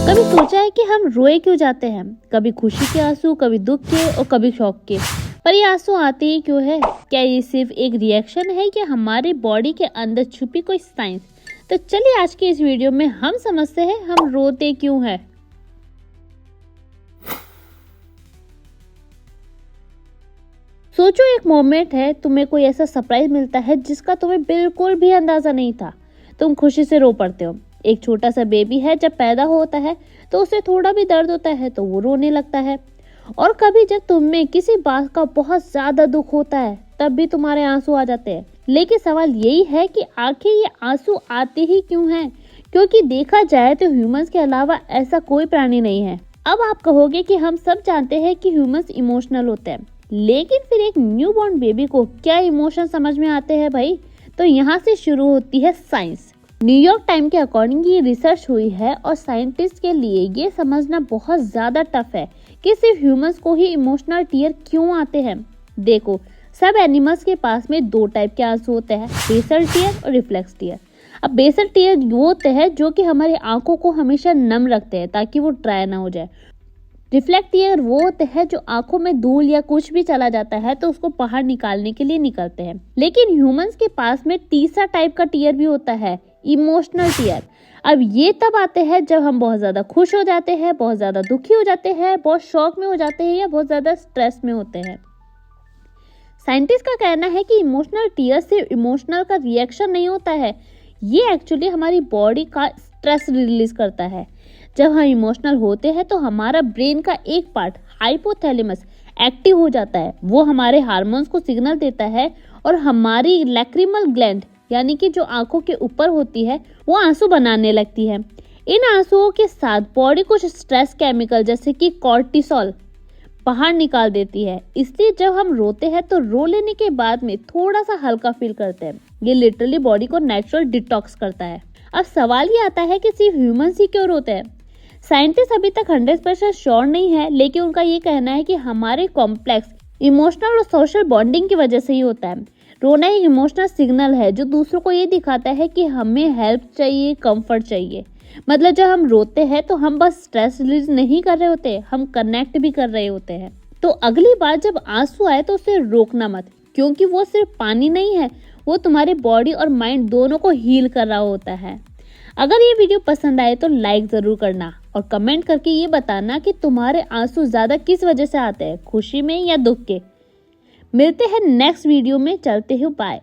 कभी सोचा है कि हम रोए क्यों जाते हैं? कभी खुशी के आंसू, कभी दुख के और कभी शौक के। पर ये आंसू आते ही क्यों है? क्या ये सिर्फ एक रिएक्शन है या हमारी बॉडी के अंदर छुपी कोई साइंस? तो चलिए आज के इस वीडियो में हम समझते हैं हम रोते क्यों हैं। सोचो एक मोमेंट है, तुम्हें कोई ऐसा सरप्राइज मिलता है जिसका तुम्हें बिल्कुल भी अंदाजा नहीं था। तुम खुशी से रो पड़ते हो। एक छोटा सा बेबी है, जब पैदा होता है तो उसे थोड़ा भी दर्द होता है तो वो रोने लगता है। और कभी जब तुम्हें किसी बात का बहुत ज्यादा दुख होता है तब भी तुम्हारे आंसू आ जाते हैं। लेकिन सवाल यही है कि आखिर ये आंसू आते ही क्यों हैं? क्योंकि देखा जाए तो ह्यूमंस के अलावा ऐसा कोई प्राणी नहीं है। अब आप कहोगे कि हम सब जानते हैं कि ह्यूमंस इमोशनल होते हैं, लेकिन फिर एक न्यूबॉर्न बेबी को क्या इमोशन समझ में आते हैं भाई? तो यहाँ से शुरू होती है साइंस। न्यूयॉर्क टाइम के अकॉर्डिंग ये रिसर्च हुई है और साइंटिस्ट के लिए ये समझना बहुत ज्यादा टफ है कि सिर्फ ह्यूमंस को ही इमोशनल टीयर क्यों आते हैं। देखो, सब एनिमल्स के पास में दो टाइप के आंसू होते हैं, बेसल टीयर और रिफ्लेक्स टीयर। अब बेसल टीयर वो होते हैं जो कि हमारी आंखों को हमेशा नम रखते हैं ताकि वो ड्राई ना हो जाए। रिफ्लेक्ट टीयर वो होते हैं जो आंखों में धूल या कुछ भी चला जाता है तो उसको बाहर निकालने के लिए निकलते हैं। लेकिन ह्यूमंस के पास में तीसरा टाइप का टीयर भी होता है, इमोशनल टीयर। अब ये तब आते हैं जब हम बहुत ज्यादा खुश हो जाते हैं, बहुत ज्यादा दुखी हो जाते हैं, बहुत शौक में हो जाते हैं या बहुत ज्यादा स्ट्रेस में होते हैं। साइंटिस्ट का कहना है कि इमोशनल टीयर सिर्फ इमोशनल का रिएक्शन नहीं होता है, ये एक्चुअली हमारी बॉडी का स्ट्रेस रिलीज करता है। जब हम इमोशनल होते हैं तो हमारा ब्रेन का एक पार्ट, हाइपोथैलेमस, एक्टिव हो जाता है। वो हमारे हार्मोन्स को सिग्नल देता है और हमारी लैक्रिमल ग्लैंड यानी कि जो आंखों के ऊपर होती है वो आंसू बनाने लगती है। इन आंसुओं के साथ बॉडी कुछ स्ट्रेस केमिकल जैसे कि कॉर्टिसोल बाहर निकाल देती है। इसलिए जब हम रोते हैं तो रो लेने के बाद में थोड़ा सा हल्का फील करते हैं। ये लिटरली बॉडी को नेचुरल डिटॉक्स करता है। अब सवाल ये आता है कि सिर्फ ह्यूमंस ही क्यों रोते हैं? साइंटिस्ट अभी तक 100% श्योर नहीं है, लेकिन उनका ये कहना है कि हमारे कॉम्प्लेक्स इमोशनल और सोशल बॉन्डिंग की वजह से ही होता है। रोना एक इमोशनल सिग्नल है जो दूसरों को ये दिखाता है कि हमें हेल्प चाहिए, कंफर्ट चाहिए। मतलब जब हम रोते हैं तो हम बस स्ट्रेस रिलीज नहीं कर रहे होते, हम कनेक्ट भी कर रहे होते हैं। तो अगली बार जब आंसू आए तो उसे रोकना मत, क्योंकि वो सिर्फ पानी नहीं है, वो तुम्हारे बॉडी और माइंड दोनों को हील कर रहा होता है। अगर ये वीडियो पसंद आए तो लाइक जरूर करना और कमेंट करके ये बताना कि तुम्हारे आंसू ज्यादा किस वजह से आते हैं, खुशी में या दुख के। मिलते हैं नेक्स्ट वीडियो में। चलते हो, बाय।